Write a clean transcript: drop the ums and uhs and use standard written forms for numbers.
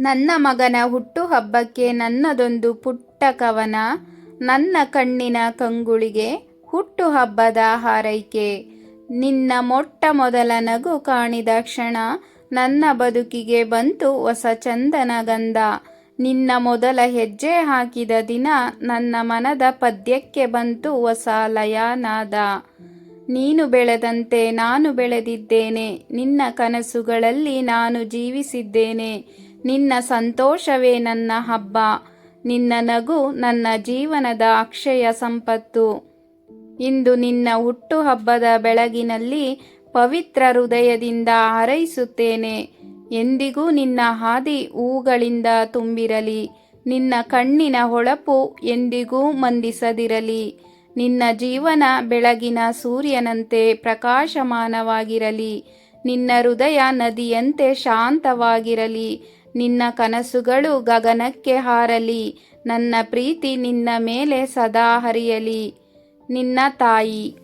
ನನ್ನ ಮಗನ ಹುಟ್ಟುಹಬ್ಬಕ್ಕೆ ನನ್ನದೊಂದು ಪುಟ್ಟ ಕವನ. ನನ್ನ ಕಣ್ಣಿನ ಕಂಗುಳಿಗೆ ಹುಟ್ಟುಹಬ್ಬದ ಹಾರೈಕೆ. ನಿನ್ನ ಮೊಟ್ಟ ಮೊದಲ ನಗು ಕಾಣಿದ ಕ್ಷಣ ನನ್ನ ಬದುಕಿಗೆ ಬಂತು ಹೊಸ ಚಂದನ ಗಂಧ. ನಿನ್ನ ಮೊದಲ ಹೆಜ್ಜೆ ಹಾಕಿದ ದಿನ ನನ್ನ ಮನದ ಪದ್ಯಕ್ಕೆ ಬಂತು ಹೊಸ ಲಯನಾದ. ನೀನು ಬೆಳೆದಂತೆ ನಾನು ಬೆಳೆದಿದ್ದೇನೆ, ನಿನ್ನ ಕನಸುಗಳಲ್ಲಿ ನಾನು ಜೀವಿಸಿದ್ದೇನೆ. ನಿನ್ನ ಸಂತೋಷವೇ ನನ್ನ ಹಬ್ಬ, ನಿನ್ನ ನಗು ನನ್ನ ಜೀವನದ ಅಕ್ಷಯ ಸಂಪತ್ತು. ಇಂದು ನಿನ್ನ ಹುಟ್ಟುಹಬ್ಬದ ಬೆಳಗಿನಲ್ಲಿ ಪವಿತ್ರ ಹೃದಯದಿಂದ ಹಾರೈಸುತ್ತೇನೆ. ಎಂದಿಗೂ ನಿನ್ನ ಹಾದಿ ಹೂಗಳಿಂದ ತುಂಬಿರಲಿ, ನಿನ್ನ ಕಣ್ಣಿನ ಹೊಳಪು ಎಂದಿಗೂ ಮಂದಿಸದಿರಲಿ. ನಿನ್ನ ಜೀವನ ಬೆಳಗಿನ ಸೂರ್ಯನಂತೆ ಪ್ರಕಾಶಮಾನವಾಗಿರಲಿ, ನಿನ್ನ ಹೃದಯ ನದಿಯಂತೆ ಶಾಂತವಾಗಿರಲಿ. ನಿನ್ನ ಕನಸುಗಳು ಗಗನಕ್ಕೆ ಹಾರಲಿ, ನನ್ನ ಪ್ರೀತಿ ನಿನ್ನ ಮೇಲೆ ಸದಾ ಹರಿಯಲಿ. ನಿನ್ನ ತಾಯಿ.